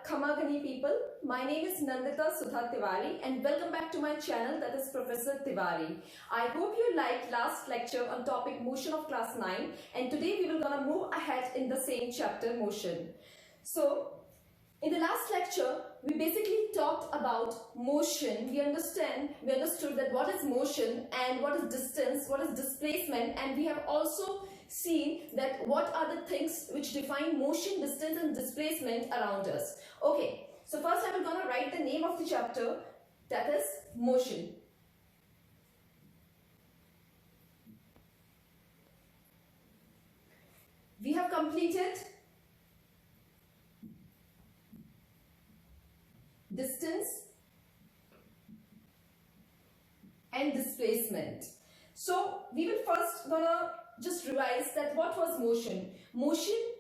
Khamagani people. My name is Nandita Sudha Tiwari and welcome back to my channel, that is Professor Tiwari. I hope you liked last lecture on topic motion of class 9, and today we will gonna move ahead in the same chapter, motion. So in the last lecture we basically talked about motion. We understood that what is motion and what is distance, what is displacement, and we have also seen that what are the things which define motion, distance and displacement around us. Okay, so first I am gonna write the name of the chapter, that is motion. We have completed distance and displacement. So we will first gonna just revise that what was motion.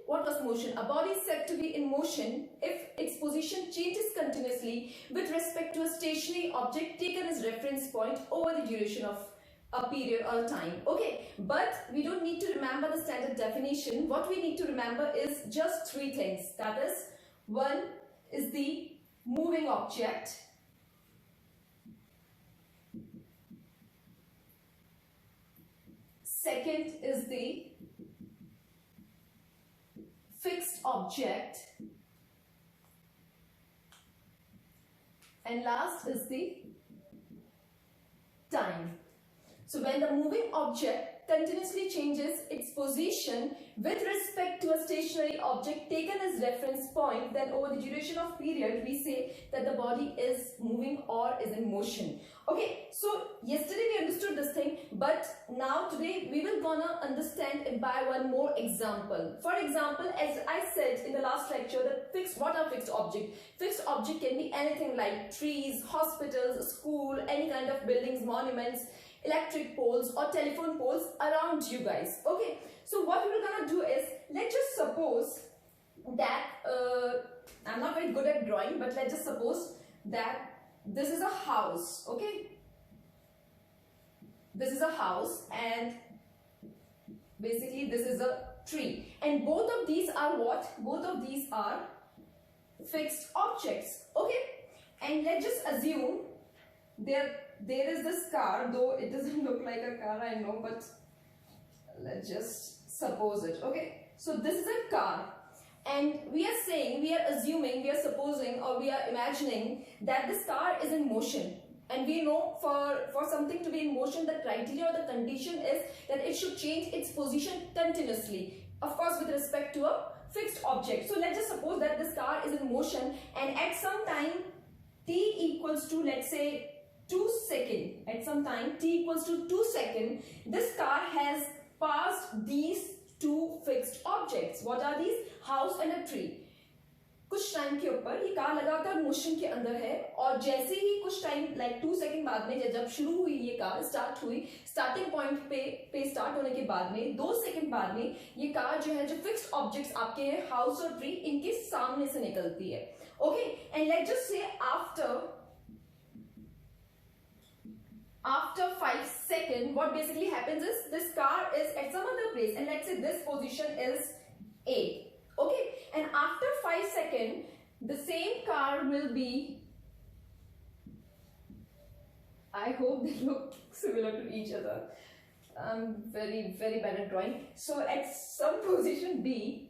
What was motion? A body is said to be in motion if its position changes continuously with respect to a stationary object taken as reference point over the duration of a period or time. Okay, but we don't need to remember the standard definition. What we need to remember is just three things. That is, one is the moving object. Second is the fixed object. And last is the time. So when the moving object continuously changes its position with respect to a stationary object taken as reference point, then over the duration of period we say that the body is moving or is in motion. Okay, so yesterday we understood this thing, but now today we will gonna understand it by one more example. For example, as I said in the last lecture, that what are fixed objects? Fixed object can be anything like trees, hospitals, school, any kind of buildings, monuments, electric poles or telephone poles around you guys. Okay, so what we're gonna do is, let's just suppose that I'm not very good at drawing, but let's just suppose that this is a house. Okay, this is a house and basically this is a tree, and both of these are what? Both of these are fixed objects. Okay, and let's just assume there is this car, though it doesn't look like a car, I know, but let's just suppose it. Okay, so this is a car, and we are saying, we are assuming, we are supposing, or we are imagining that this car is in motion. And we know for something to be in motion, the criteria or the condition is that it should change its position continuously, of course with respect to a fixed object. So let's just suppose that this car is in motion, and at some time t equals to, let's say, 2 seconds, at some time t equals to 2 seconds, this car has passed these two fixed objects. What are these? House and a tree. कुछ time के ऊपर ये car लगातार motion के अंदर है, और जैसे ही कुछ टाइम लाइक 2 सेकंड बाद में जब शुरू हुई ये कार, स्टार्ट हुई, स्टार्टिंग पॉइंट पे स्टार्ट होने के बाद में 2 सेकंड बाद में ये कार जो है, जो फिक्स्ड ऑब्जेक्ट्स आपके हैं हाउस और ट्री, इनके सामने से निकलती है. Okay, and let's just say after 5 seconds, what basically happens is this car is at some other place, and let's say this position is A. Okay, and after 5 seconds, the same car will be, I hope they look similar to each other. I'm very bad at drawing. So at some position B,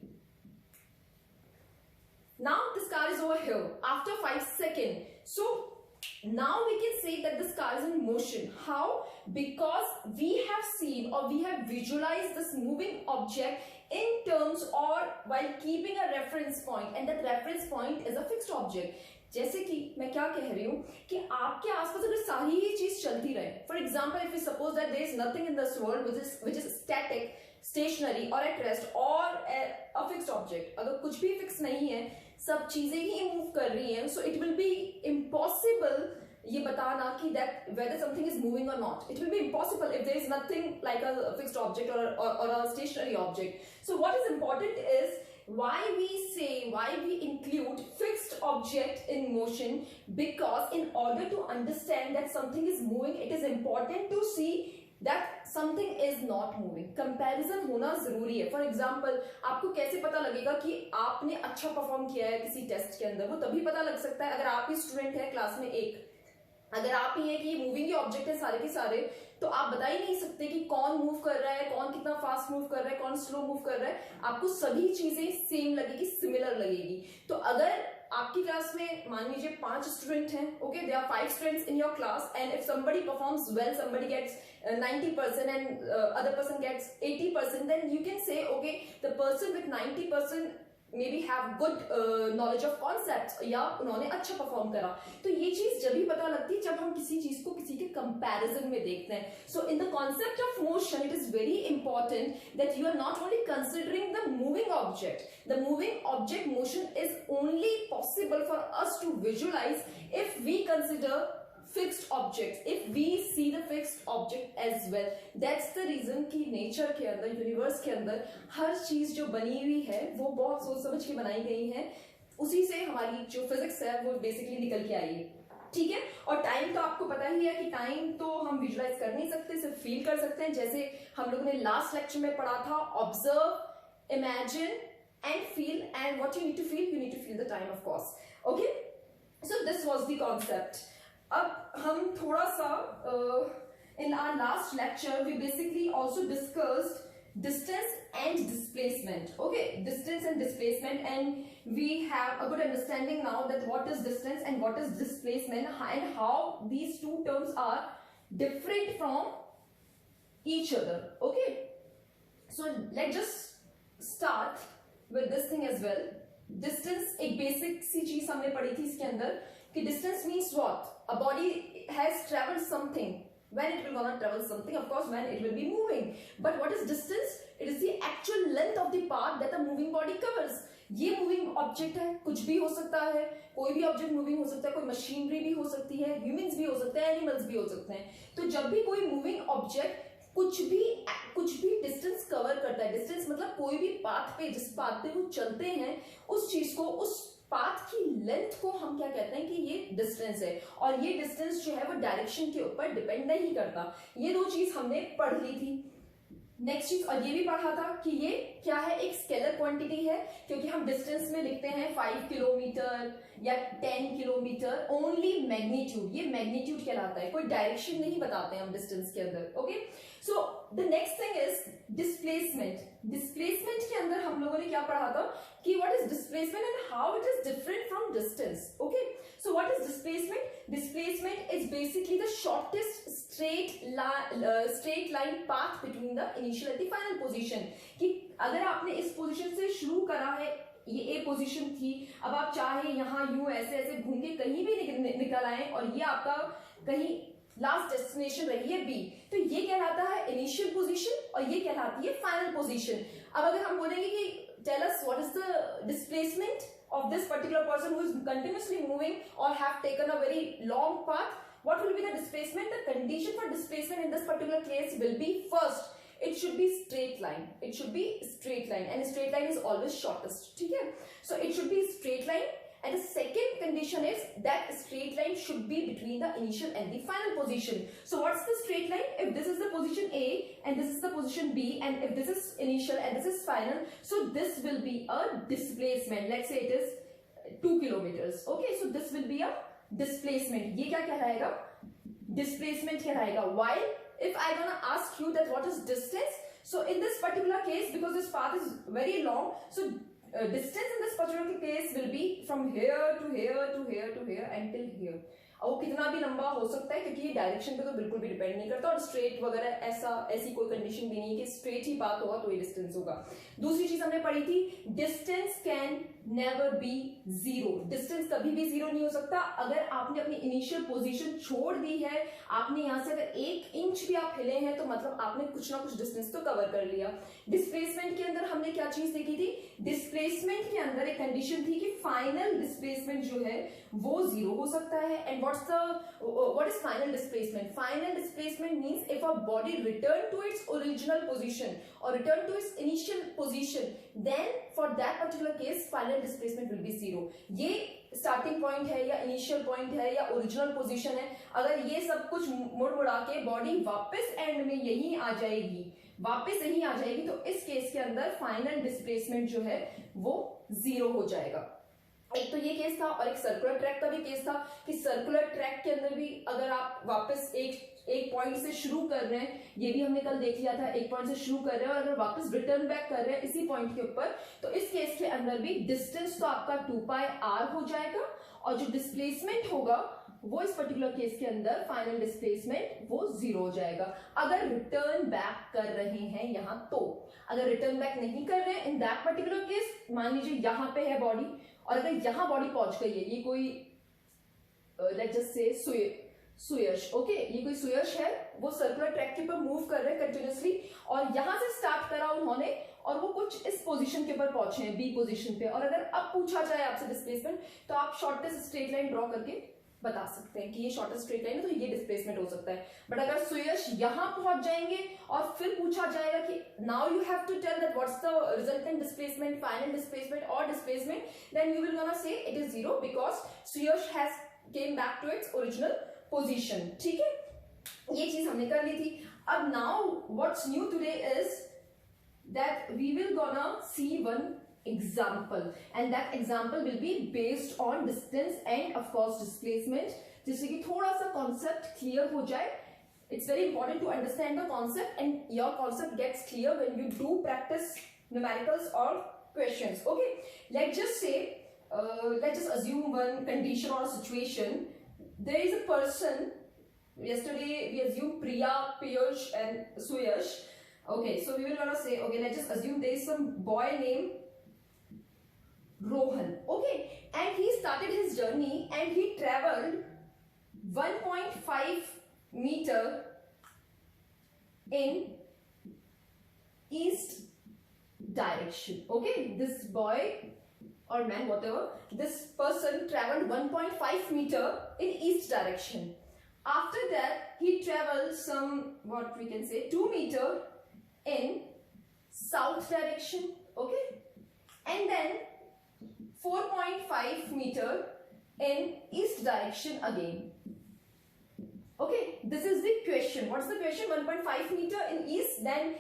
now this car is over here after 5 seconds. So now we can say that this car is in motion. How? Because we have seen or we have visualized this moving object in terms or while keeping a reference point, and that reference point is a fixed object. जैसे कि मैं क्या कह रही हूँ कि आपके आसपास अगर सारी ही चीज चलती रहे, for example if you suppose that there is nothing in this world which is static, stationary or at rest or a fixed object, अगर कुछ भी फिक्स नहीं है, सब चीजें ही मूव कर रही हैं, so it will be impossible ये बताना कि that whether something is moving or not. It will be impossible if there is nothing like a fixed object or a stationary object. So what is important is why we include fixed object in motion, because in order to understand that something is moving, it is important to see that something is not moving, comparison होना जरूरी है। For example, आपको कैसे पता लगेगा कि आपने अच्छा परफॉर्म किया है किसी टेस्ट के अंदर? वो तभी पता लग सकता है अगर आप ही स्टूडेंट है क्लास में एक, अगर आप ही है कि मूविंग के ऑब्जेक्ट है सारे के सारे, तो आप बता ही नहीं सकते कि कौन मूव कर रहा है, कौन कितना फास्ट मूव कर रहा है, कौन स्लो मूव कर रहा है। आपको सभी चीजें सेम लगेगी, सिमिलर लगेगी। तो अगर आपकी क्लास में मान लीजिए 5 स्टूडेंट हैं, okay, there are 5 students in your class, and if somebody performs well, somebody gets 90% and other person gets 80%, then you can say, okay, the person with 90% maybe have good knowledge of concepts, या उन्होंने अच्छा perform करा। तो ये चीज जब भी पता लगती है जब हम किसी चीज को किसी के कंपैरिजन में देखते हैं। So in the concept of motion it is very important that you are not only considering the moving object, the moving object motion is only possible for us to visualize if we consider fixed objects, if we see the fixed object as well. That's the reason कि nature के अंदर, universe के अंदर हर चीज जो बनी हुई है वो बहुत सोच समझ के बनाई गई है, उसी से हमारी जो फिजिक्स है वो बेसिकली निकल के आई है, ठीक है। और टाइम तो आपको पता ही है कि टाइम तो हम विजुलाइज कर नहीं सकते, सिर्फ फील कर सकते हैं। जैसे हम लोगों ने लास्ट लेक्चर में पढ़ा था, observe, imagine and feel, and what you need to feel, you need to feel the time, of course. Okay, so this was the concept. अब हम थोड़ा सा in our last lecture we basically also discussed distance and displacement. Okay, distance and displacement, and we have a good understanding now that what is distance and what is displacement and how these two terms are different from each other. Okay, so let's just start with this thing as well. Distance एक basic सी चीज हमने पढ़ी थी इसके अंदर कि distance means what? A body has traveled something. When it will gonna travel something? Of course, when it will be moving. But what is distance? It is the actual length of the path that a moving body covers. ये moving object है, कुछ भी हो सकता है, कोई भी object moving हो सकता है, कोई मशीनरी भी हो सकती है, ह्यूमंस भी हो सकते हैं, एनिमल्स भी हो सकते हैं। तो जब भी कोई मूविंग ऑब्जेक्ट कुछ भी डिस्टेंस कवर करता है, डिस्टेंस मतलब कोई भी पाथ पे, जिस पाथ पे वो चलते हैं, उस चीज को, उस पाथ की लेंथ को हम क्या कहते हैं कि ये डिस्टेंस है। और ये डिस्टेंस जो है वो डायरेक्शन के ऊपर डिपेंड नहीं करता। ये दो चीज हमने पढ़ ली थी। नेक्स्ट चीज, और ये भी पढ़ा था कि ये क्या है, एक स्केलर क्वांटिटी है, क्योंकि हम डिस्टेंस में लिखते हैं 5 किलोमीटर या 10 किलोमीटर, ओनली मैग्नीट्यूड, ये मैग्नीट्यूड कहलाता है, कोई डायरेक्शन नहीं बताते हैं हम डिस्टेंस के अंदर। Okay, so the next thing is displacement. Displacement के अंदर हम लोगों ने क्या पढ़ा था कि what is displacement and how it is different from distance. Okay, so what is displacement? Displacement is basically the shortest straight line path between the initial and the final position. कि अगर आपने इस पोजीशन से शुरू करा है, ये ए position थी, अब आप चाहे यहाँ यूं ऐसे ऐसे घूम के कहीं भी निकल आए और ये आपका कहीं लास्ट डेस्टिनेशन रही है बी, तो ये कहलाता है इनिशियल पोजीशन और ये कहलाती है फाइनल पोजीशन। अब अगर हम बोलेंगे कि tell us what is the displacement of this particular person who is continuously moving or have taken a very long path, what will be the displacement? The condition for displacement in this particular case will be, first, it should be straight line. It should be straight line, and straight line is always shortest. ठीक है? So it should be straight line, and the second condition is that straight line should be between the initial and the final position. So what's the straight line? If this is the position A and this is the position B, and if this is initial and this is final, so this will be a displacement. Let's say it is 2 kilometers. Okay, so this will be a displacement. ये क्या कहलाएगा? Displacement कहलाएगा. Why? If I gonna ask you that what is distance, so in this particular case, because this path is very long, so distance in this particular case will be from here to here to here to here until here. और वो कितना भी लंबा हो सकता है, क्योंकि ये डायरेक्शन पे तो बिल्कुल भी डिपेंड नहीं करता, और स्ट्रेट वगैरह ऐसी कोई कंडीशन भी नहीं है कि स्ट्रेट ही पाथ होगा तो ये डिस्टेंस होगा। दूसरी चीज हमने पढ़ी थी, distance can never be zero. Distance कभी भी जीरो नहीं हो सकता। अगर आपने अपनी इनिशियल पोजीशन छोड़ दी है, आपने यहां से अगर 1 इंच भी आप हिले हैं, तो मतलब आपने कुछ ना कुछ डिस्टेंस तो कवर कर लिया। डिस्प्लेसमेंट के अंदर हमने क्या चीज देखी थी? डिस्प्लेसमेंट के अंदर एक कंडीशन थी कि फाइनल डिस्प्लेसमेंट जो है वो जीरो हो सकता है, and what is final displacement? Final displacement means if a body return to its original position or return to its initial position, then for that particular case final displacement will be zero. ये starting point है या initial point है या original position है, अगर ये सब कुछ मुड़ मुड़ा के बॉडी वापस एंड में यही आ जाएगी, वापस यही आ जाएगी, तो इस केस के अंदर फाइनल डिस्प्लेसमेंट जो है वो जीरो हो जाएगा. एक तो ये केस था और एक सर्कुलर ट्रैक का भी केस था कि सर्कुलर ट्रैक के अंदर भी अगर आप वापस एक पॉइंट से शुरू कर रहे हैं, ये भी हमने कल देख लिया था, एक पॉइंट से शुरू कर रहे हैं और अगर वापस रिटर्न बैक कर रहे हैं इसी पॉइंट के ऊपर, तो इस केस के अंदर भी डिस्टेंस तो आपका 2πr हो जाएगा और जो डिस्प्लेसमेंट होगा वो इस पर्टिकुलर केस के अंदर फाइनल डिस्प्लेसमेंट वो जीरो हो जाएगा. अगर रिटर्न बैक कर रहे हैं यहां, तो अगर रिटर्न बैक नहीं कर रहे हैं इन दैट पर्टिकुलर केस, मान लीजिए यहां पे है बॉडी और अगर यहां बॉडी पहुंच गई है, ये कोई let's just say Suyash, okay, ये कोई सुयश है, वो सर्कुलर ट्रैक के ऊपर मूव कर रहे हैं कंटिन्यूअसली और यहां से स्टार्ट करा उन्होंने और वो कुछ इस पोजीशन के ऊपर पहुंचे हैं, बी पोजीशन पे, और अगर अब पूछा जाए आपसे डिस्प्लेसमेंट, तो आप शॉर्टेस्ट स्ट्रेट लाइन ड्रॉ करके बता सकते हैं कि ये शॉर्टेस्ट स्ट्रेट लाइन है तो ये डिस्प्लेसमेंट हो सकता है. बट अगर सुयश यहां पहुंच जाएंगे और फिर पूछा जाएगा कि now you have to tell that what's the resultant displacement, final displacement और displacement, then you will gonna say it is zero because Suyash has came back to its original position. ठीक है, ये चीज हमने कर ली थी. अब now what's new today is that we will gonna see one example and that example will be based on distance and of course displacement, जिससे कि थोड़ा सा concept clear हो जाए. It's very important to understand the concept and your concept gets clear when you do practice numericals or questions. Okay, let's just say let's just assume one condition or a situation. There is a person, yesterday we assumed Priya, Piyush and Suyash. Okay, so we will gonna say, okay, let's just assume there is some boy named Rohan, okay, and he started his journey and he traveled 1.5 meter in east direction. Okay, this boy or man, whatever, this person traveled 1.5 meter in east direction. After that he traveled some, what we can say, 2 meter in south direction. Okay, and then 4.5 meter in east direction again. Okay, this is the question. What's the question? 1.5 meter in east, then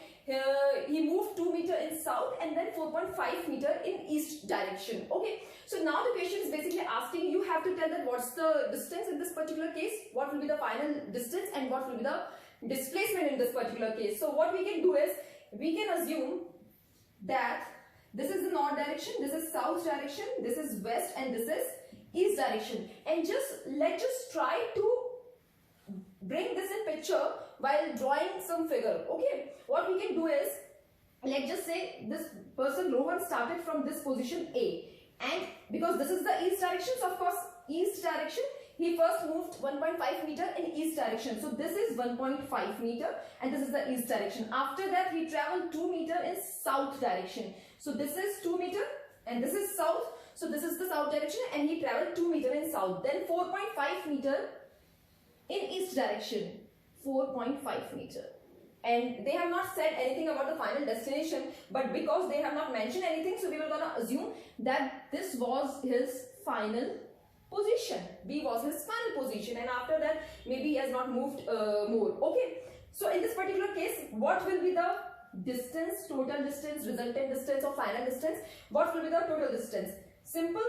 he moved 2 meter in south and then 4.5 meter in east direction. Okay, so now the question is basically asking, you have to tell that what's the distance in this particular case, what will be the final distance and what will be the displacement in this particular case. So what we can do is, we can assume that this is the north direction, this is south direction, this is west and this is east direction, and let's just try to bring this in picture while drawing some figure. Okay, what we can do is, let's just say this person Rohan started from this position A, and because this is the east direction, so of course east direction, he first moved 1.5 meter in east direction, so this is 1.5 meter and this is the east direction. After that he traveled 2 meter in south direction, so this is 2 meter and this is south, so this is the south direction and he traveled 2 meter in south, then 4.5 meter in east direction, 4.5 meter, and they have not said anything about the final destination, but because they have not mentioned anything, so we were gonna assume that this was his final position, B was his final position, and after that maybe he has not moved more. Okay, so in this particular case, what will be the distance, total distance, resultant distance or final distance? What will be the total distance? Simple,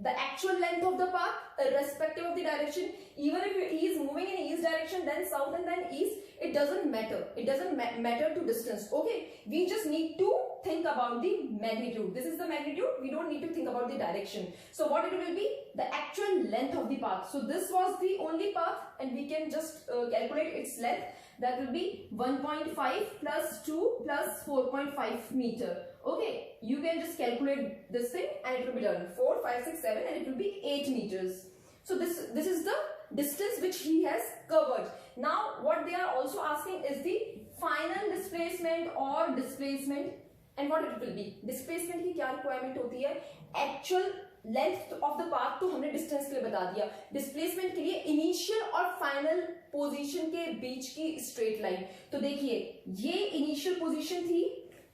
the actual length of the path irrespective of the direction. Even if he is moving in east direction, then south and then east, it doesn't matter. It doesn't matter to distance. Okay, we just need to think about the magnitude. This is the magnitude. We don't need to think about the direction. So what it will be? The actual length of the path. So this was the only path and we can just calculate its length. That will be 1.5 plus 2 plus 4.5 meter. Okay, you can just calculate this thing and it will be done. 4, 5, 6, 7 and it will be 8 meters. So this is the distance which he has covered. Now what they are also asking is the final displacement or displacement, and what it will be. Displacement की क्या requirement होती है? Actual length of the path तो हमने distance के लिए बता दिया, डिस्प्लेसमेंट के लिए इनिशियल और फाइनल पोजीशन के बीच की स्ट्रेट लाइन। तो देखिए ये इनिशियल पोजीशन थी,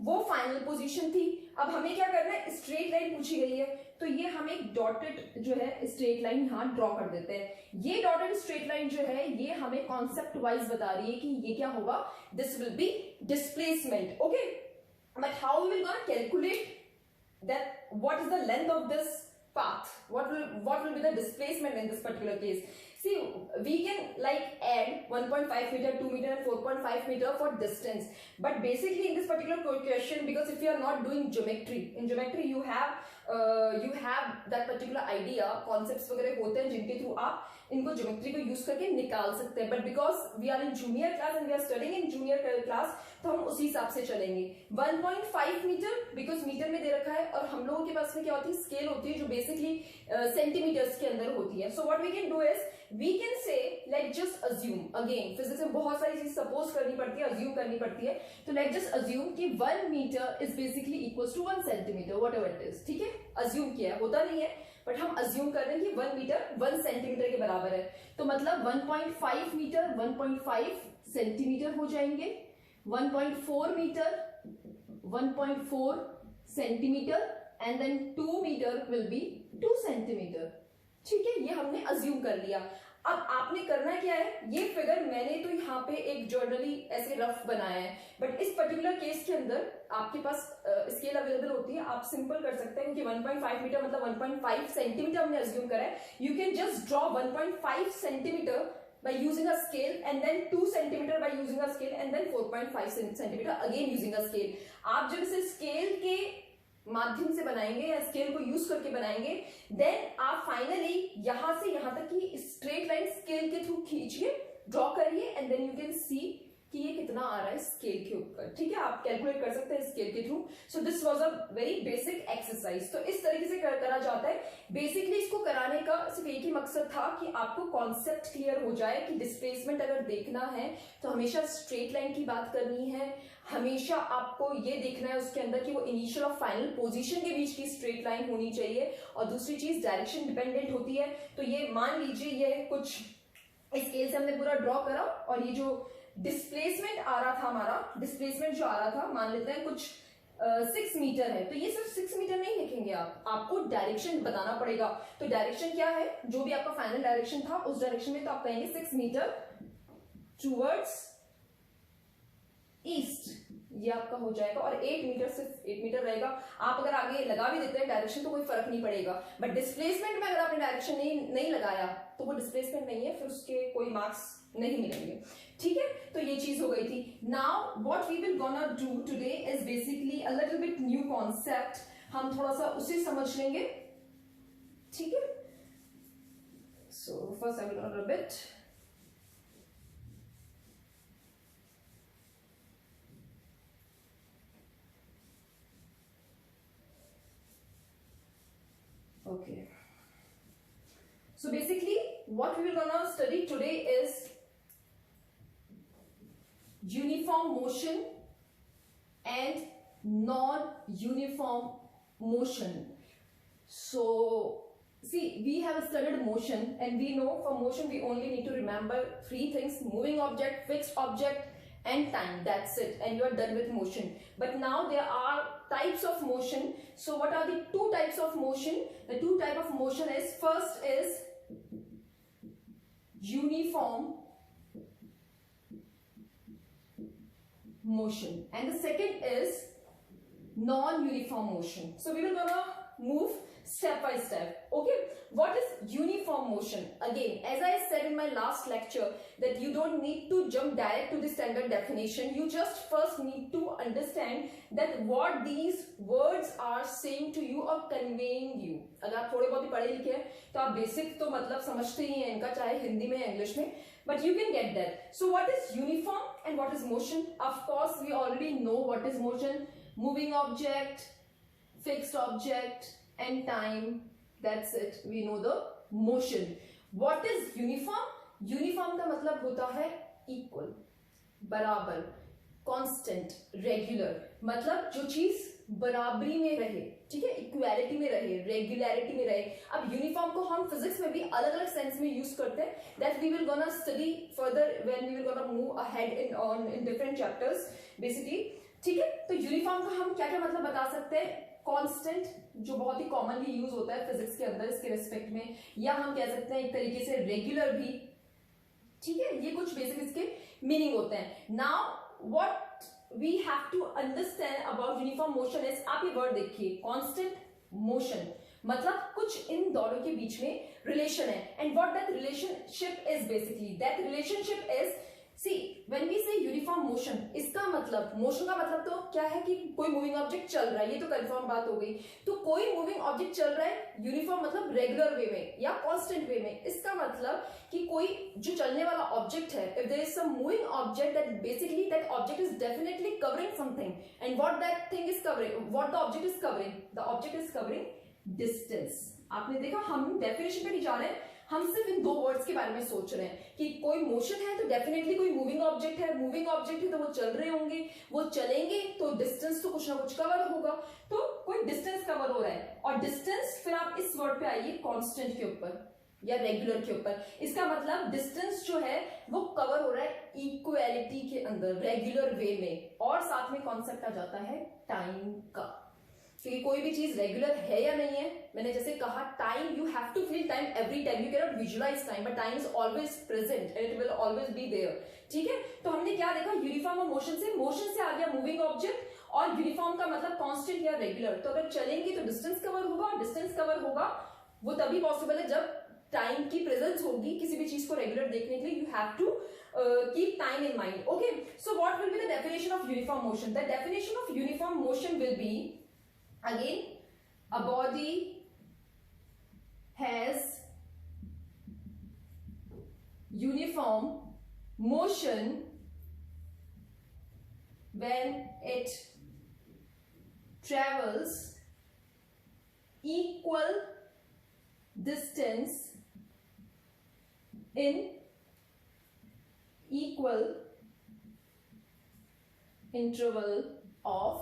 वो फाइनल पोजीशन थी। अब हमें क्या करना है, स्ट्रेट लाइन पूछी गई है, तो ये हम एक डॉटेड जो है स्ट्रेट लाइन यहां ड्रॉ कर देते हैं। ये डॉटेड स्ट्रेट लाइन जो है ये हमें कॉन्सेप्ट वाइज बता रही है कि ये क्या होगा, this will be displacement. Okay, but how we will gonna calculate that what is the length of this path, what will be the displacement in this particular case? See, we can like add 1.5 meter, 2 meter and 4.5 meter for distance, but basically in this particular question, because if you are not doing geometry, in geometry you have that particular idea, concepts वगैरह होते हैं जिनके through आप इनको geometry को use करके निकाल सकते हैं, but because we are in junior class and we are studying in junior class, तो हम उसी हिसाब से चलेंगे। 1.5 मीटर, बिकॉज मीटर में दे रखा है, और हम लोगों के पास में क्या होती है, स्केल होती है जो बेसिकली सेंटीमीटर्स के अंदर होती है। So what we can do is we can say let just assume, again physics में बहुत सारी चीज सपोज करनी पड़ती है, अज्यूम करनी पड़ती है, तो लेट जस्ट अज्यूम कि 1 metre is basically equal to 1 centimetre, what ever it is. ठीक है, अज्यूम किया है, होता नहीं है, बट हम अज्यूम कर रहे हैं कि 1 मीटर 1 सेंटीमीटर के बराबर है, तो मतलब 1.5 मीटर 1.5 सेंटीमीटर हो जाएंगे, 1.4 metre 1.4 centimetre, and then 2 metre will be 2 centimetre. ठीक है, ये हमने अज्यूम कर लिया। अब आपने करना क्या है, ये फिगर मैंने तो यहाँ पे एक जर्नली ऐसे रफ बनाया है, बट इस पर्टिकुलर केस के अंदर आपके पास स्केल अवेलेबल होती है, आप सिंपल कर सकते हैं, क्योंकि 1.5 मीटर मतलब 1.5 सेंटीमीटर हमने अज्यूम करा है। You can just draw 1.5 centimetre by using a scale, and then 2 centimeter by using a scale, and then 4.5 centimeter again using a scale। आप जब इसे स्केल के माध्यम से बनाएंगे या स्केल को यूज करके बनाएंगे, देन आप फाइनली यहां से यहां तक की स्ट्रेट लाइन स्केल के थ्रू खींचिए, ड्रॉ करिए, and then you can see कि ये कितना आ रहा है स्केल के ऊपर। ठीक है, आप कैलकुलेट कर सकते हैं स्केल के through. So this was a very basic exercise. तो इस तरीके से करा जाता है। बेसिकली इसको कराने का सिर्फ एक ही मकसद था कि आपको कॉन्सेप्ट क्लियर हो जाए कि डिस्प्लेसमेंट अगर देखना है तो हमेशा स्ट्रेट लाइन की बात करनी है, हमेशा आपको ये देखना है उसके अंदर कि वो इनिशियल और फाइनल पोजीशन के बीच की स्ट्रेट लाइन होनी चाहिए, और दूसरी चीज डायरेक्शन डिपेंडेंट होती है। तो ये मान लीजिए ये कुछ स्केल से हमने पूरा ड्रॉ करा, और ये जो डिस्प्लेसमेंट आ रहा था, हमारा डिस्प्लेसमेंट जो आ रहा था, मान लेते हैं कुछ 6 मीटर है, तो ये सिर्फ 6 मीटर नहीं लिखेंगे आप, आपको डायरेक्शन बताना पड़ेगा। तो डायरेक्शन क्या है, जो भी आपका फाइनल डायरेक्शन था उस डायरेक्शन में तो आप कहेंगे 6 मीटर टूवर्ड्स ईस्ट, ये आपका हो जाएगा, और 8 मीटर सिर्फ 8 मीटर रहेगा। आप अगर आगे लगा भी देते हैं डायरेक्शन तो कोई फर्क नहीं पड़ेगा, बट डिस्प्लेसमेंट में अगर आपने डायरेक्शन नहीं लगाया तो वो डिस्प्लेसमेंट नहीं है, फिर उसके कोई मार्क्स नहीं मिलेंगे। ठीक है, तो ये चीज हो गई थी। Now what we will gonna do today is basically a little bit new concept, हम थोड़ा सा उसे समझ लेंगे। ठीक है, so first I will learn a bit. Okay, so basically what we will gonna study today is uniform motion and non-uniform motion. So see, we have studied motion, and we know for motion we only need to remember 3 things: moving object, fixed object and time. That's it, and you are done with motion. But now there are types of motion. So what are the 2 types of motion? The 2 type of motion is, first is uniform motion, and the second is non-uniform motion. So we will gonna move step by step. Okay, what is uniform motion? Again, as I said in my last lecture, that you don't need to jump direct to the standard definition. You just first need to understand that what these words are saying to you or conveying you. अगर आप थोड़े बहुत ही पढ़े लिखे हैं तो आप basic तो मतलब समझते ही हैं इनका, चाहे हिंदी में या इंग्लिश में, but you can get that. So what is uniform and what is motion? Of course we already know what is motion: moving object, fixed object and time. That's it, we know the motion. What is uniform? Uniform का मतलब होता है equal, बराबर, constant, regular, मतलब जो चीज बराबरी में रहे, ठीक है, इक्वालिटी में रहे, रेगुलरिटी में रहे। अब यूनिफॉर्म को हम फिजिक्स में भी अलग अलग सेंस में यूज करते हैं, that we will gonna study further when we will gonna move ahead in different chapters basically, ठीक है। तो यूनिफॉर्म का हम क्या क्या मतलब बता सकते हैं, कांस्टेंट जो बहुत ही कॉमनली यूज होता है फिजिक्स के अंदर इसके रिस्पेक्ट में, या हम कह सकते हैं एक तरीके से रेगुलर भी, ठीक है। ये कुछ बेसिक इसके मीनिंग होते हैं। Now what we have to understand about uniform motion is, आप ये वर्ड देखिए, कांस्टेंट मोशन, मतलब कुछ इन दोनों के बीच में रिलेशन है। And what that relationship is, basically that relationship is, see when we say uniform motion, इसका मतलब, मोशन का मतलब तो क्या है कि कोई मूविंग ऑब्जेक्ट चल रहा है, ये तो कंफर्म बात हो गई। तो कोई मूविंग ऑब्जेक्ट चल रहा है, यूनिफॉर्म मतलब रेगुलर वे में या कांस्टेंट वे में। इसका मतलब कि कोई जो चलने वाला ऑब्जेक्ट है, if there is some moving object, that basically that object is definitely covering something, and what that thing is covering, what the object is covering, the object is covering distance. आपने देखा, हम definition पे नहीं जा रहे हैं, हम सिर्फ इन दो वर्ड्स के बारे में सोच रहे हैं कि कोई मोशन है तो डेफिनेटली कोई मूविंग ऑब्जेक्ट है, मूविंग ऑब्जेक्ट है तो वो चल रहे होंगे, वो चलेंगे तो डिस्टेंस तो कुछ ना कुछ कवर होगा, तो कोई डिस्टेंस कवर हो रहा है। और डिस्टेंस, फिर आप इस वर्ड पे आइए कांस्टेंट के ऊपर या रेगुलर के ऊपर, इसका मतलब डिस्टेंस जो है वो कवर हो रहा है इक्वालिटी के अंदर, रेगुलर वे में। और साथ में कॉन्सेप्ट आ जाता है टाइम का, क्योंकि कोई भी चीज रेगुलर है या नहीं है, मैंने जैसे कहा time, you have to feel time every time, you can not visualise time, but time is always present and it will always be there, ठीक है। तो हमने क्या देखा, यूनिफॉर्म और मोशन से, मोशन से आ गया मूविंग ऑब्जेक्ट, और यूनिफॉर्म का मतलब कांस्टेंट या रेगुलर। तो अगर चलेंगे तो डिस्टेंस कवर होगा, और डिस्टेंस कवर होगा वो तभी पॉसिबल है जब टाइम की प्रेजेंस होगी किसी भी चीज को रेगुलर देखने के लिए। You have to keep time in mind, okay? So what will be the definition of uniform motion? The definition of uniform motion will be, again, a body has uniform motion when it travels equal distance in equal interval of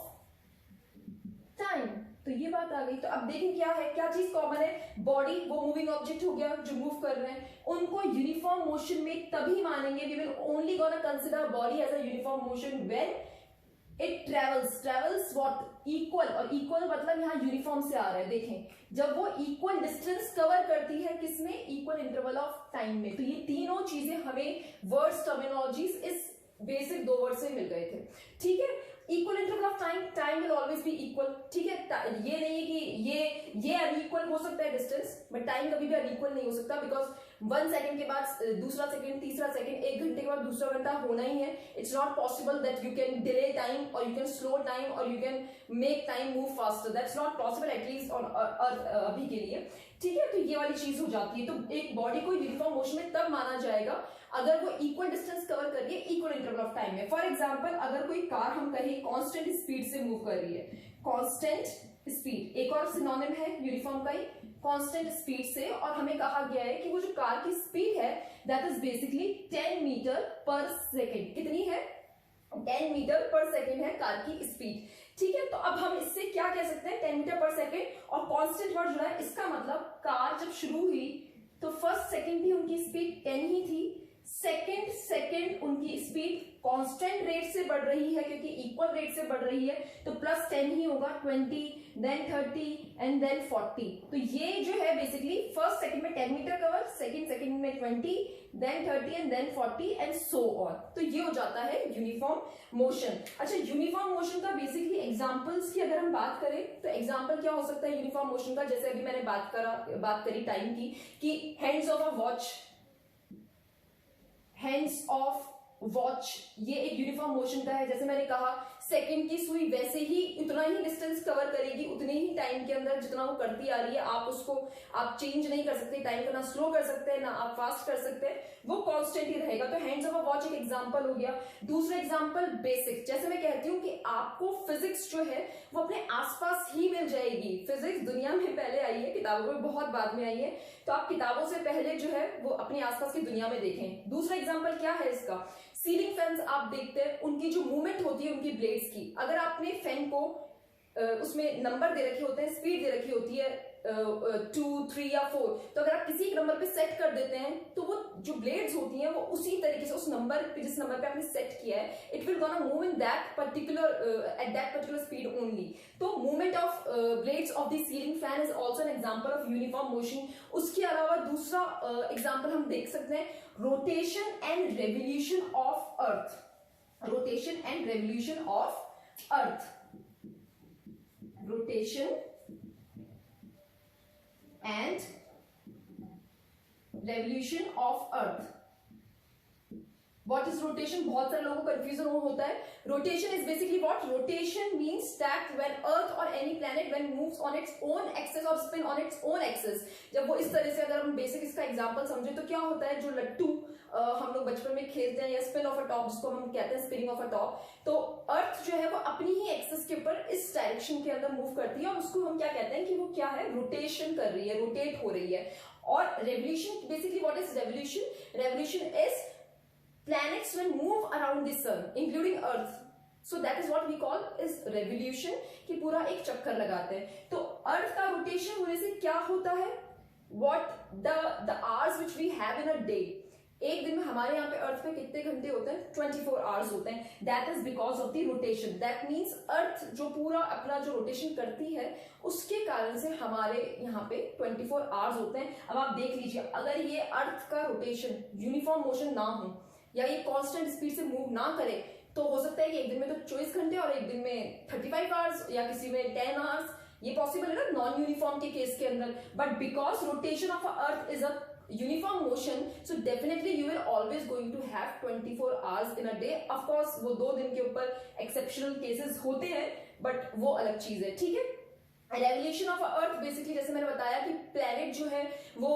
time। तो ये बात आ गई। तो अब देखें क्या है, क्या चीज कॉमन है, बॉडी, वो मूविंग ऑब्जेक्ट हो गया जो मूव कर रहे हैं, उनको यूनिफॉर्म मोशन में तभी मानेंगे, we will only gonna consider body as a uniform motion when it travels what, equal, और इक्वल मतलब यहाँ यूनिफॉर्म से आ रहा है, देखें जब वो इक्वल डिस्टेंस कवर करती है, किसमें, इक्वल इंटरवल ऑफ टाइम में। तो ये तीनों चीजें हमें वर्ड्स, टर्मिनोलॉजीज इस बेसिक दो वर्ड से मिल गए थे, ठीक है। Equal interval of time, time will always B equal, ठीक है। ये नहीं है कि ये अनइक्वल हो सकता है डिस्टेंस, बट टाइम कभी भी अनइक्वल नहीं हो सकता, बिकॉज 1 सेकंड के बाद दूसरा सेकंड, तीसरा सेकंड, 1 घंटे के बाद दूसरा घंटा होना ही है। It's not possible that you can delay time और यू कैन स्लो टाइम और you can make time move faster, that's not possible at least on earth अभी के लिए, ठीक है। तो ये वाली चीज हो जाती है। तो एक बॉडी को यूनिफॉर्म मोशन में तब माना जाएगा अगर वो इक्वल डिस्टेंस कवर कर रही है इक्वल इंटरवल ऑफ टाइम में। फॉर एग्जांपल, अगर कोई कार हम कहें कांस्टेंट स्पीड से मूव कर रही है, कांस्टेंट स्पीड एक और सिनोनिम है यूनिफॉर्म का ही, कांस्टेंट स्पीड से, और हमें कहा गया है कि वो जो कार की स्पीड है दैट इज बेसिकली 10 मीटर पर सेकेंड। कितनी है, 10 मीटर पर सेकेंड है कार की स्पीड, ठीक है। तो अब हम इससे क्या कह सकते हैं, 10 मीटर पर सेकेंड, और कांस्टेंट वर्ड जुड़ा है, इसका मतलब कार जब शुरू हुई तो फर्स्ट सेकेंड भी उनकी स्पीड 10 ही थी, सेकेंड उनकी स्पीड कांस्टेंट रेट से बढ़ रही है क्योंकि इक्वल रेट से बढ़ रही है, तो प्लस 10 ही होगा, 20, देन 30 एंड देन 40। तो ये जो है बेसिकली फर्स्ट सेकंड में 10 मीटर कवर, सेकंड में 20, then 30 and then 40 and so on. तो ये हो जाता है यूनिफॉर्म मोशन। अच्छा, यूनिफॉर्म मोशन का बेसिकली एग्जांपल्स की अगर हम बात करें तो एग्जांपल क्या हो सकता है यूनिफॉर्म मोशन का, जैसे अभी मैंने बात करी टाइम की, कि hands of a watch, hands of watch ये एक यूनिफॉर्म मोशन का है। जैसे मैंने कहा सेकंड की सुई वैसे ही उतना ही डिस्टेंस कवर करेगी उतने ही टाइम के अंदर जितना वो करती आ रही है, आप उसको आप चेंज नहीं कर सकते, टाइम को ना स्लो कर सकते हैं ना आप फास्ट कर सकते हैं, वो कांस्टेंट ही रहेगा। तो हैंड्स ऑफ अ वॉच एक एग्जांपल हो गया। दूसरा एग्जांपल बेसिक, जैसे मैं कहती हूँ कि आपको फिजिक्स जो है वो अपने आसपास ही मिल जाएगी। फिजिक्स दुनिया में पहले आई है, किताबों में बहुत बाद में आई है, तो आप किताबों से पहले जो है वो अपने आसपास की दुनिया में देखें। दूसरा एग्जांपल क्या है इसका, सीलिंग फैंस आप देखते हैं, उनकी जो मूवमेंट होती है उनकी ब्लेड्स की, अगर आपने फैन को उसमें नंबर दे रखे होते हैं, स्पीड दे रखी होती है 2, 3 या 4, तो अगर आप किसी एक नंबर पे सेट कर देते हैं तो वो जो ब्लेड्स होती हैं वो उसी तरीके से उस नंबर पे, जिस नंबर पे आपने सेट किया है, it will gonna move in that particular at that particular speed only. तो movement of blades of the ceiling fan is also an example of uniform motion. उसके अलावा दूसरा एग्जांपल हम देख सकते हैं, rotation and revolution of earth. Rotation and revolution of earth, rotation and revolution of earth. What is rotation? बहुत सारे लोगों को कंफ्यूजन होता है। Rotation is basically what? Rotation means that when Earth or any planet when moves on its own axis or spin on its own axis, जब वो इस तरह से, अगर हम बेसिक इसका एग्जांपल समझे तो क्या होता है, जो लट्टू हम लोग बचपन में खेलते हैं, या स्पिन ऑफ अ टॉप जिसको हम कहते हैं स्पिनिंग ऑफ अ टॉप, तो अर्थ जो है वो अपनी ही एक्सिस के ऊपर इस डायरेक्शन के अंदर मूव करती है और उसको हम क्या कहते हैं कि वो क्या है, रोटेशन कर रही है, रोटेट हो रही है। और revolution, basically what is revolution? Revolution is planets will move around the sun including earth, so that is what we call is revolution, कि पूरा एक चक्कर लगाते हैं। तो अर्थ का रोटेशन होने से क्या होता है, what the hours which we have in a day, एक दिन में हमारे यहाँ पे अर्थ पे कितने घंटे होते हैं, 24 आवर्स होते हैं। That is because of the rotation, that means earth जो पूरा अपना जो रोटेशन करती है उसके कारण से हमारे यहाँ पे 24 आवर्स होते हैं। अब आप देख लीजिए, अगर ये अर्थ का रोटेशन यूनिफॉर्म मोशन ना हो या ये कांस्टेंट स्पीड से मूव ना करे, तो हो सकता है कि एक दिन में तो 24 घंटे और एक दिन में 35 आवर्स या किसी में 10 आवर्स, ये पॉसिबल है ना नॉन यूनिफॉर्म के केस के अंदर। But because rotation of earth is a uniform motion, so definitely you will always going to have 24 hours in a day. Of course वो 2 दिन के ऊपर एक्सेप्शनल केसेस होते हैं, बट वो अलग चीज है, ठीक है। रेवोल्यूशन ऑफ अर्थ बेसिकली जैसे मैंने बताया कि प्लैनेट जो है वो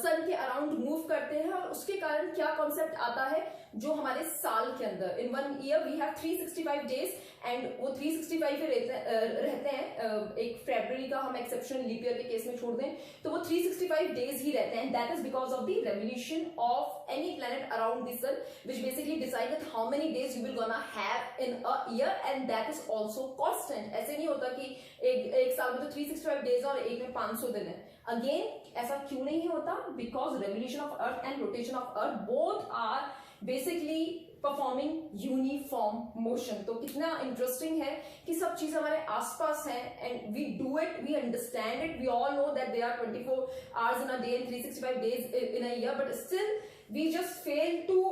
सन के अराउंड मूव करते हैं, और उसके कारण क्या कॉन्सेप्ट आता है, जो हमारे साल के अंदर in 1 year we have 365 days, and वो 365 ही रहते हैं। एक फरवरी का हम एक्सेप्शन लीप ईयर के केस में छोड़ दें तो वो 365 डेज ही रहते हैं। That is because of the revolution of any planet around the sun, which basically decide how many days you will gonna have in a year, and that is also constant. ऐसे नहीं होता कि एक साल में तो 365 डेज और एक में 500 दिन है। अगेन ऐसा क्यों नहीं होता, because revolution of earth and rotation of earth both are basically performing uniform motion. तो कितना इंटरेस्टिंग है कि सब चीज हमारे आसपास है, and we do it, we understand it, we all know that they are 24 hours in a day and 365 days in a year, but still we just fail to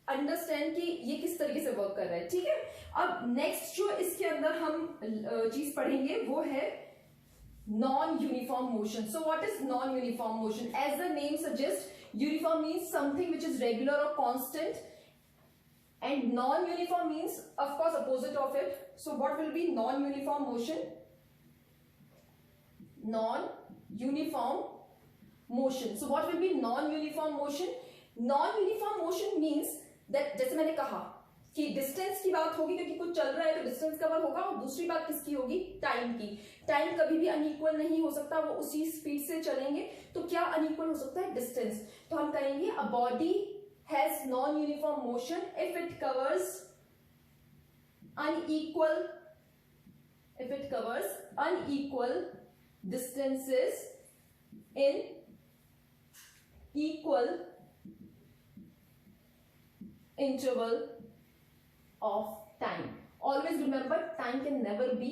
understand कि ये किस तरीके से वर्क कर रहा है, ठीक है। अब नेक्स्ट जो इसके अंदर हम चीज पढ़ेंगे वो है non uniform motion. So what is non uniform motion? As the name suggest, uniform means something which is regular or constant, and non-uniform means of course opposite of it. So what will be non-uniform motion? Non-uniform motion. So what will be non-uniform motion? Non-uniform motion means that, जैसे मैंने कहा कि distance की बात होगी, क्योंकि कुछ चल रहा है तो डिस्टेंस कवर होगा, और दूसरी बात किसकी होगी, टाइम की। टाइम कभी भी अनइक्वल नहीं हो सकता, वो उसी स्पीड से चलेंगे, तो क्या अनइक्वल हो सकता है, डिस्टेंस। तो हम कहेंगे a body has non uniform motion if it covers unequal, if it covers unequal distances in equal interval of time. Always remember, time can never be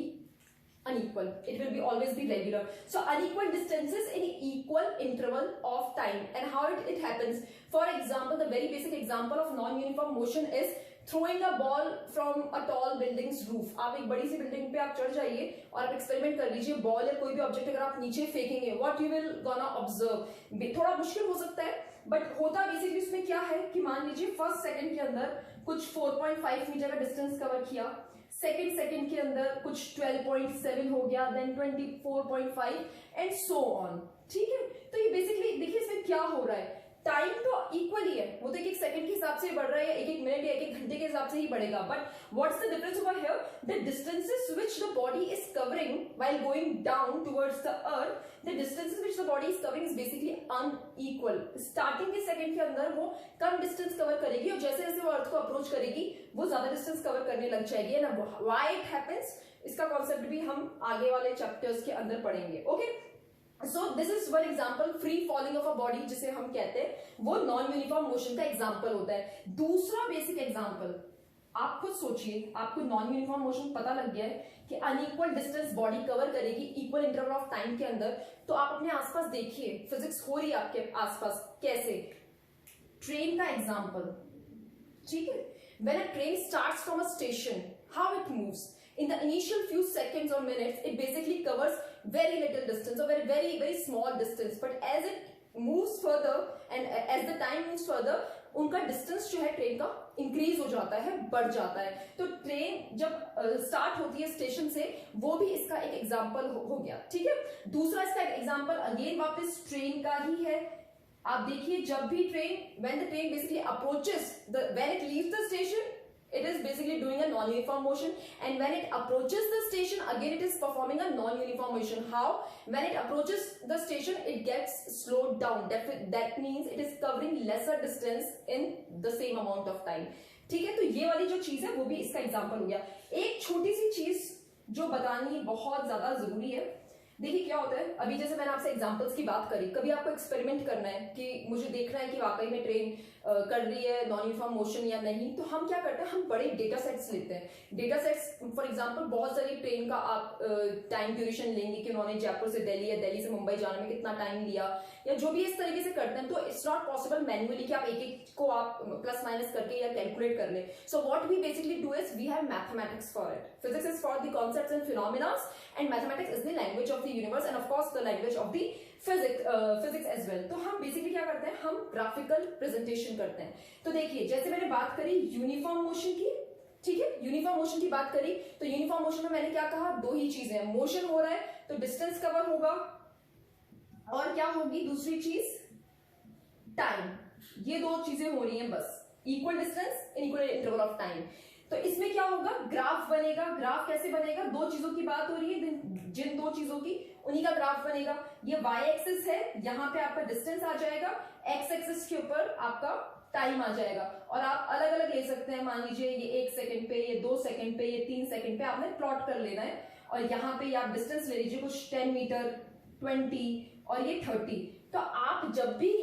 unequal, it will be always be regular. So unequal distances in equal interval of time. And how it happens, for example, the very basic example of non-uniform motion is throwing a ball from a tall building's roof. आप एक बड़ी सी building पे आप चढ़ जाइए और आप experiment कर लीजिए, बॉल या कोई भी ऑब्जेक्ट अगर आप नीचे फेंकेंगे, what you will gonna observe, थोड़ा मुश्किल हो सकता है, बट होता बेसिकली उसमें क्या है कि मान लीजिए फर्स्ट सेकंड के अंदर कुछ 4.5 मीटर का डिस्टेंस कवर किया, सेकंड सेकंड के अंदर कुछ 12.7 हो गया, देन 24.5 एंड सो ऑन, ठीक है। तो ये बेसिकली देखिए इसमें क्या हो रहा है, टाइम तो इक्वल ही है, वो तो एक एक सेकंड के हिसाब से बढ़ रहा है, या एक एक मिनट या एक एक घंटे के हिसाब से ही बढ़ेगा. But what's the difference over here? The distances which the body is covering while going down towards the earth, the distances which the body is covering is basically unequal. Starting के second के अंदर वो कम distance cover करेगी, और जैसे जैसे वो अर्थ को अप्रोच करेगी वो ज्यादा डिस्टेंस कवर करने लग जाएगी. एंड व्हाई इट हैपेंस, इसका कॉन्सेप्ट भी हम आगे वाले चैप्टर्स के अंदर पढ़ेंगे. Okay, so this is one example, free falling of a body जिसे हम कहते हैं, वो नॉन यूनिफॉर्म मोशन का एग्जाम्पल होता है. दूसरा बेसिक एग्जाम्पल, आप खुद सोचिए, आपको नॉन यूनिफॉर्म मोशन पता लग गया है कि अनइक्वल डिस्टेंस बॉडी कवर करेगी इक्वल इंटरवल ऑफ टाइम के अंदर. तो आप अपने आसपास देखिए, फिजिक्स हो रही है आपके आसपास. कैसे? ट्रेन का एग्जाम्पल, ठीक है. When a train starts from a station, how it moves in the initial few seconds or minutes, it basically covers very little distance or very small distance, but as it moves further and as the time moves further, उनका distance जो है train का increase हो जाता है, बढ़ जाता है. तो ट्रेन जब स्टार्ट होती है स्टेशन से, वो भी इसका एक एग्जांपल हो गया. ठीक है. दूसरा इसका एग्जांपल अगेन वापस ट्रेन का ही है. आप देखिए, जब भी train, when the train basically approaches when it leaves the station, it is basically doing a non-uniform motion, and when it approaches the station, again it is performing a non-uniform motion. How? When it approaches the station, it gets slowed down. That means it is covering lesser distance in the same amount of time. ठीक है. तो ये वाली जो चीज है वो भी इसका एग्जाम्पल हो गया. एक छोटी सी चीज जो बतानी बहुत ज्यादा जरूरी है. देखिए क्या होता है, अभी जैसे मैंने आपसे एग्जांपल्स की बात करी, कभी आपको एक्सपेरिमेंट करना है कि मुझे देखना है कि वाकई में ट्रेन कर रही है नॉन यूनिफॉर्म मोशन या नहीं, तो हम क्या करते हैं, हम बड़े डेटा सेट्स लेते हैं. डेटा सेट्स फॉर एग्जांपल, बहुत सारी ट्रेन का आप टाइम ड्यूरेशन लेंगे कि उन्होंने जयपुर से दिल्ली या दिल्ली से मुंबई जाने में कितना टाइम लिया, या जो भी इस तरीके से करते हैं. तो इट्स नॉट पॉसिबल मैन्युअली कि आप एक एक को आप प्लस माइनस करके या कैलकुलेट कर ले. So what we basically do is we have mathematics for it. Physics is for the concepts and phenomena, and mathematics is the language of the universe, and of course the language of the physics as well. तो हम basically क्या करते हैं, हम graphical presentation करते हैं. तो देखिए, जैसे मैंने बात करी यूनिफॉर्म मोशन की, ठीक है, यूनिफॉर्म मोशन की बात करी, तो यूनिफॉर्म मोशन में मैंने क्या कहा, दो ही चीजें, मोशन हो रहा है तो डिस्टेंस कवर होगा, और क्या होगी दूसरी चीज, टाइम. ये दो चीजें हो रही हैं बस, equal distance in equal interval of time. तो इसमें क्या होगा, ग्राफ बनेगा. ग्राफ कैसे बनेगा, दो चीजों की बात हो रही है, जिन दो चीजों की, उन्हीं का ग्राफ बनेगा. ये y एक्सिस है, यहाँ पे आपका डिस्टेंस आ जाएगा, x एक्सिस के ऊपर आपका टाइम आ जाएगा. और आप अलग अलग ले सकते हैं, मान लीजिए ये 1 सेकंड पे, ये 2 सेकंड पे, ये 3 सेकंड पे आपने प्लॉट कर लेना है. और यहाँ पे आप डिस्टेंस ले लीजिए, कुछ 10 मीटर, 20 और ये 30. तो आप जब भी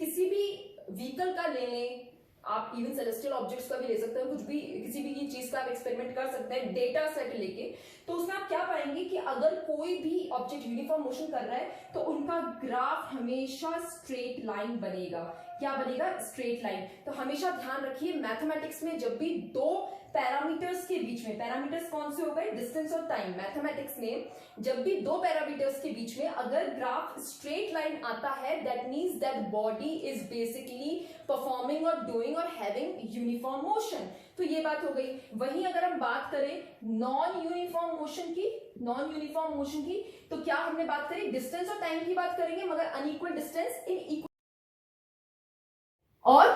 किसी भी व्हीकल का ले लें, आप इवन सेलेस्टियल ऑब्जेक्ट्स का भी ले सकते हैं, कुछ भी किसी भी चीज का आप एक्सपेरिमेंट कर सकते हैं डेटा सेट लेके. तो उसमें आप क्या पाएंगे कि अगर कोई भी ऑब्जेक्ट यूनिफॉर्म मोशन कर रहा है तो उनका ग्राफ हमेशा स्ट्रेट लाइन बनेगा. क्या बनेगा, स्ट्रेट लाइन. तो हमेशा ध्यान रखिए, मैथमेटिक्स में जब भी दो पैरामीटर्स के बीच में, पैरामीटर्स कौन से हो गए, डिस्टेंस और टाइम. मैथमेटिक्स में जब भी दो पैरामीटर्स के बीच में अगर ग्राफ स्ट्रेट लाइन आता है, that means that body is basically performing और डूइंग और हैविंग यूनिफॉर्म मोशन. तो ये बात हो गई. वहीं अगर हम बात करें नॉन यूनिफॉर्म मोशन की, नॉन यूनिफॉर्म मोशन की, तो क्या हमने बात करी, डिस्टेंस और टाइम की बात करेंगे, मगर अनइक्वल डिस्टेंस इन इक्वल और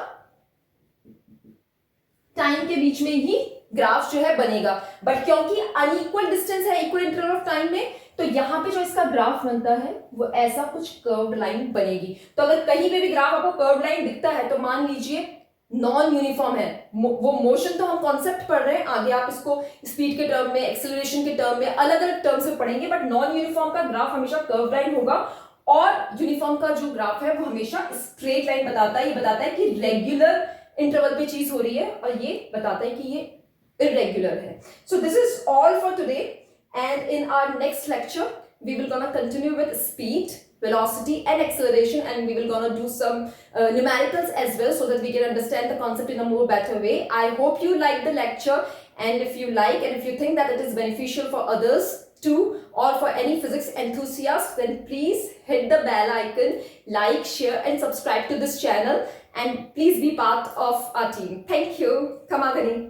टाइम के बीच में ही ग्राफ जो है बनेगा. बट क्योंकि अनइक्वल डिस्टेंस है इक्वल इंटरवल ऑफ टाइम में, तो यहां पे जो इसका ग्राफ बनता है वो ऐसा कुछ कर्व्ड लाइन बनेगी. तो अगर कहीं पे भी ग्राफ आपको कर्व्ड लाइन दिखता है तो मान लीजिए नॉन यूनिफॉर्म है. वो मोशन तो हम कॉन्सेप्ट पढ़ रहे हैं, आगे आप इसको स्पीड के टर्म में, एक्सेलरेशन के टर्म में, अलग अलग टर्म से पढ़ेंगे. बट नॉन यूनिफॉर्म का ग्राफ हमेशा कर्व्ड लाइन होगा, और यूनिफॉर्म का जो ग्राफ है वो हमेशा स्ट्रेट लाइन बताता है. ये बताता है कि रेगुलर इंटरवल पे चीज हो रही है, और ये बताता है कि ये इरेगुलर है. So this is all for today, and in our next lecture we will gonna continue with speed, velocity and acceleration, and we will gonna do some numericals as well, so that we can understand the concept in a more better way. I hope you like the lecture, and if you like and if you think that it is beneficial for others too, or for any physics enthusiasts, then please hit the bell icon, like, share and subscribe to this channel, and please be part of our team. Thank you. Kamagani.